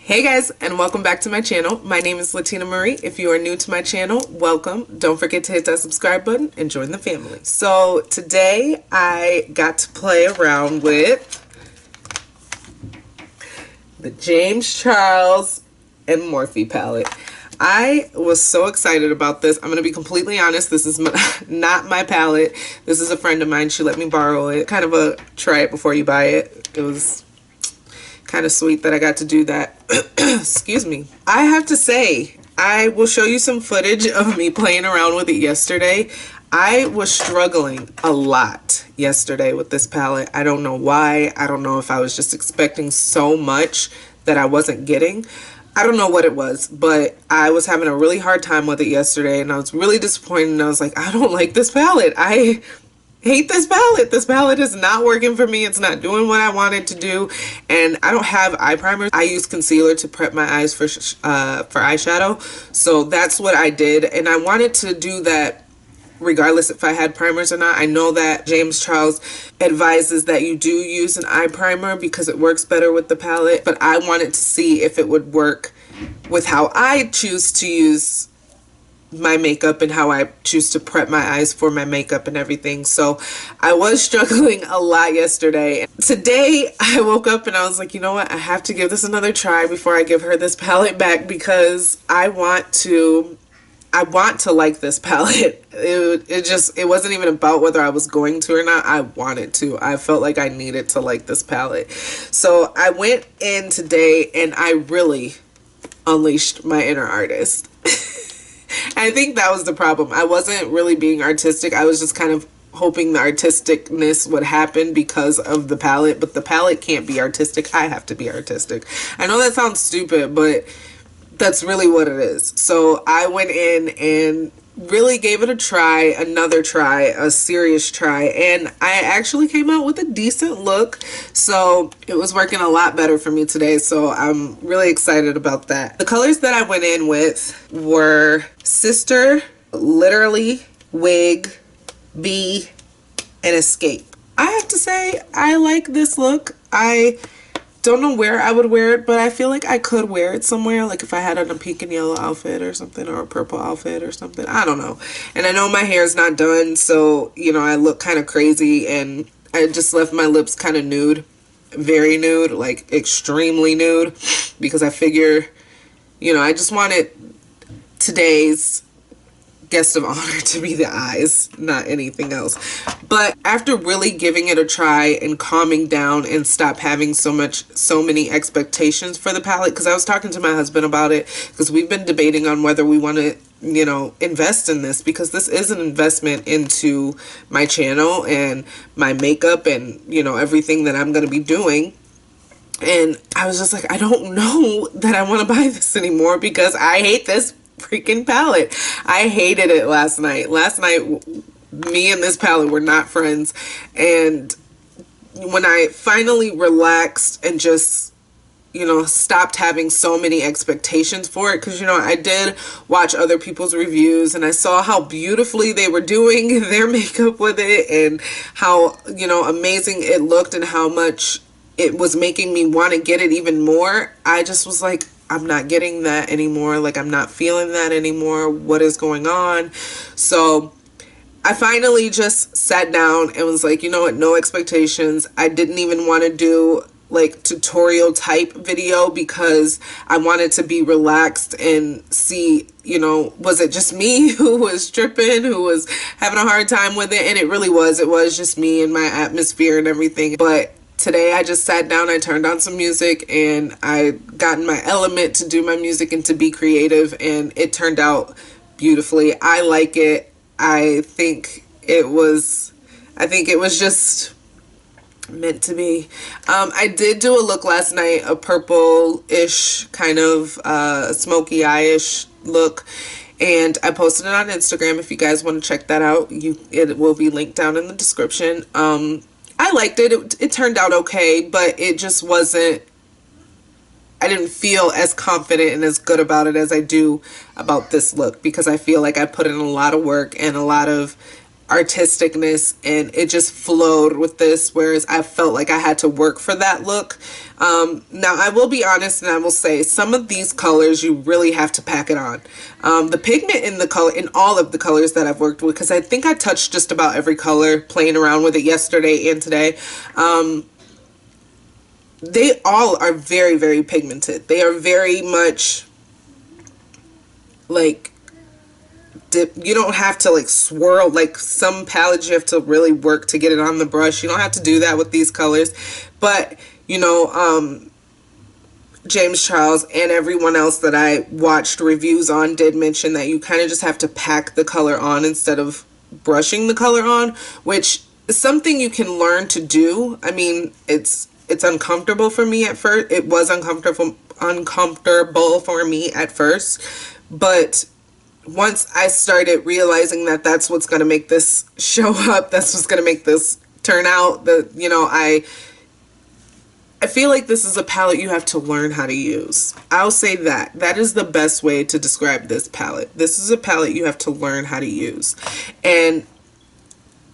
Hey guys, and welcome back to my channel. My name is Latina Marie. If you are new to my channel, welcome. Don't forget to hit that subscribe button and join the family. So today I got to play around with the James Charles and Morphe palette. I was so excited about this. I'm going to be completely honest. This is not my palette. This is a friend of mine. She let me borrow it. Kind of a try it before you buy it. It was kind of sweet that I got to do that. Excuse me. I have to say, I will show you some footage of me playing around with it yesterday. I was struggling a lot yesterday with this palette. I don't know why. I don't know if I was just expecting so much that I wasn't getting. I don't know what it was, but I was having a really hard time with it yesterday, and I was really disappointed, and I was like, I don't like this palette. I hate this palette. This palette is not working for me. It's not doing what I wanted to do, and I don't have eye primers. I use concealer to prep my eyes for eyeshadow, so that's what I did, and I wanted to do that regardless if I had primers or not. I know that James Charles advises that you do use an eye primer because it works better with the palette, but I wanted to see if it would work with how I choose to use my makeup and how I choose to prep my eyes for my makeup and everything. So I was struggling a lot yesterday. Today I woke up and I was like, you know what, I have to give this another try before I give her this palette back, because I want to like this palette. It wasn't even about whether I was going to or not. I wanted to. I felt like I needed to like this palette. So I went in today and I really unleashed my inner artist. I think that was the problem. I wasn't really being artistic. I was just kind of hoping the artisticness would happen because of the palette, but the palette can't be artistic. I have to be artistic. I know that sounds stupid, but that's really what it is. So I went in and really gave it a try, another try, a serious try, and I actually came out with a decent look. So it was working a lot better for me today, so I'm really excited about that. The colors that I went in with were Sister, Literally, Wig, Bee, and Escape. I have to say, I like this look. I don't know where I would wear it, but I feel like I could wear it somewhere, like if I had on a pink and yellow outfit or something, or a purple outfit or something. I don't know. And I know my hair is not done, so you know, I look kind of crazy, and I just left my lips kind of nude, very nude, like extremely nude, because I figure, you know, I just wanted today's guest of honor to be the eyes, not anything else. But after really giving it a try and calming down and stop having so many expectations for the palette, because I was talking to my husband about it, because we've been debating on whether we want to, you know, invest in this, because this is an investment into my channel and my makeup and, you know, everything that I'm going to be doing. And I was just like, I don't know that I want to buy this anymore, because I hate this freaking palette. I hated it last night. Last night, me and this palette were not friends. And when I finally relaxed and just, you know, stopped having so many expectations for it, because, you know, I did watch other people's reviews and I saw how beautifully they were doing their makeup with it and how, you know, amazing it looked and how much it was making me want to get it even more. I just was like, I'm not getting that anymore. Like, I'm not feeling that anymore. What is going on? So I finally just sat down and was like, you know what, no expectations. I didn't even want to do like tutorial type video, because I wanted to be relaxed and see, you know, was it just me who was tripping, who was having a hard time with it? And it really was. It was just me and my atmosphere and everything. But today I just sat down, I turned on some music, and I got in my element to do my music and to be creative, and it turned out beautifully. I like it. I think it was just meant to be. I did do a look last night, a purple-ish kind of smoky eye-ish look, and I posted it on Instagram. If you guys want to check that out, it will be linked down in the description. I liked it. It turned out okay, but it just wasn't, I didn't feel as confident and as good about it as I do about this look, because I feel like I put in a lot of work and a lot of artisticness, and it just flowed with this, whereas I felt like I had to work for that look. Now I will be honest and I will say some of these colors you really have to pack it on. The pigment in the color, in all of the colors that I've worked with, because I think I touched just about every color playing around with it yesterday and today, they all are very, very pigmented. They are very much like you don't have to like swirl like some palettes. You have to really work to get it on the brush. You don't have to do that with these colors, but you know, James Charles and everyone else that I watched reviews on did mention that you kind of just have to pack the color on instead of brushing the color on, which is something you can learn to do. I mean, it's uncomfortable for me at first. It was uncomfortable for me at first, but once I started realizing that that's what's going to make this show up, that's what's going to make this turn out, that, you know, I feel like this is a palette you have to learn how to use. I'll say that. That is the best way to describe this palette. This is a palette you have to learn how to use. And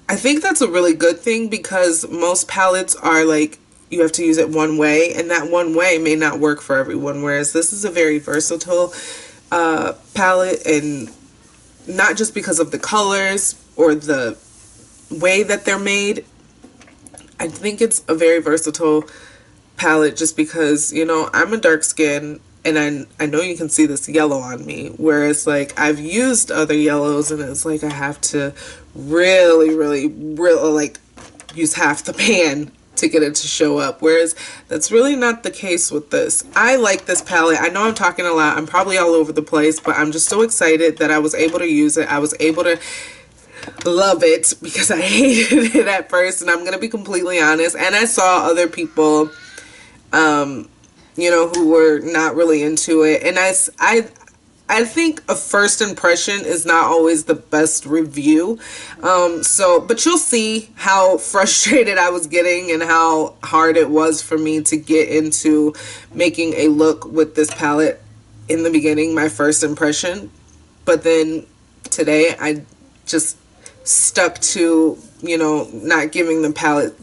I think that's a really good thing, because most palettes are like, you have to use it one way, and that one way may not work for everyone, whereas this is a very versatile palette, and not just because of the colors or the way that they're made. I think it's a very versatile palette just because, you know, I'm a dark skin, and I know you can see this yellow on me, whereas like I've used other yellows and it's like I have to really like use half the pan to get it to show up, whereas that's really not the case with this. I like this palette. I know I'm talking a lot. I'm probably all over the place, but I'm just so excited that I was able to use it. I was able to love it because I hated it at first, and I'm gonna be completely honest. And I saw other people, you know, who were not really into it, and I think a first impression is not always the best review. But you'll see how frustrated I was getting and how hard it was for me to get into making a look with this palette in the beginning, my first impression. But then today I just stuck to, you know, not giving the palette,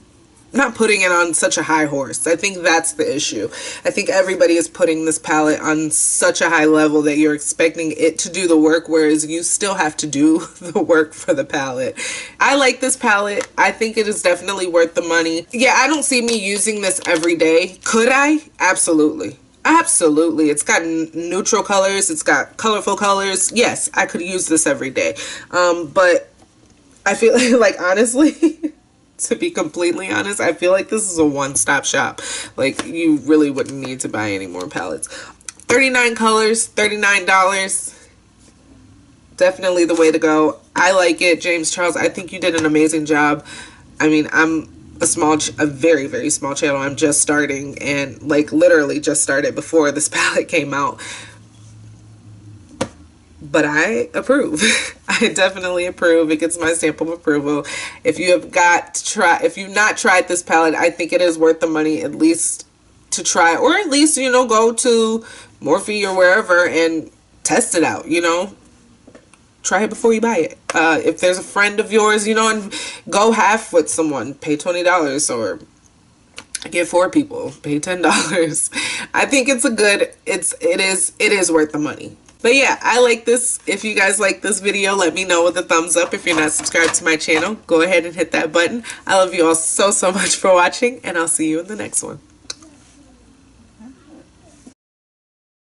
not putting it on such a high horse. I think that's the issue. I think everybody is putting this palette on such a high level that you're expecting it to do the work, whereas you still have to do the work for the palette. I like this palette. I think it is definitely worth the money. Yeah, I don't see me using this every day. Could I? Absolutely. Absolutely. It's got neutral colors. It's got colorful colors. Yes, I could use this every day. But I feel like honestly, to be completely honest, I feel like this is a one-stop shop. Like, you really wouldn't need to buy any more palettes. 39 colors, $39. Definitely the way to go. I like it. James Charles, I think you did an amazing job. I mean, I'm a very, very small channel. I'm just starting, and like literally just started before this palette came out. But I approve. I definitely approve. It gets my stamp of approval. If you have if you've not tried this palette, I think it is worth the money at least to try, or at least, you know, go to Morphe or wherever and test it out, you know. Try it before you buy it. If there's a friend of yours, you know, and go half with someone, pay $20, or get 4 people, pay $10. I think it's a good, it is worth the money. But yeah, I like this. If you guys like this video, let me know with a thumbs up. If you're not subscribed to my channel, go ahead and hit that button. I love you all so much for watching, and I'll see you in the next one.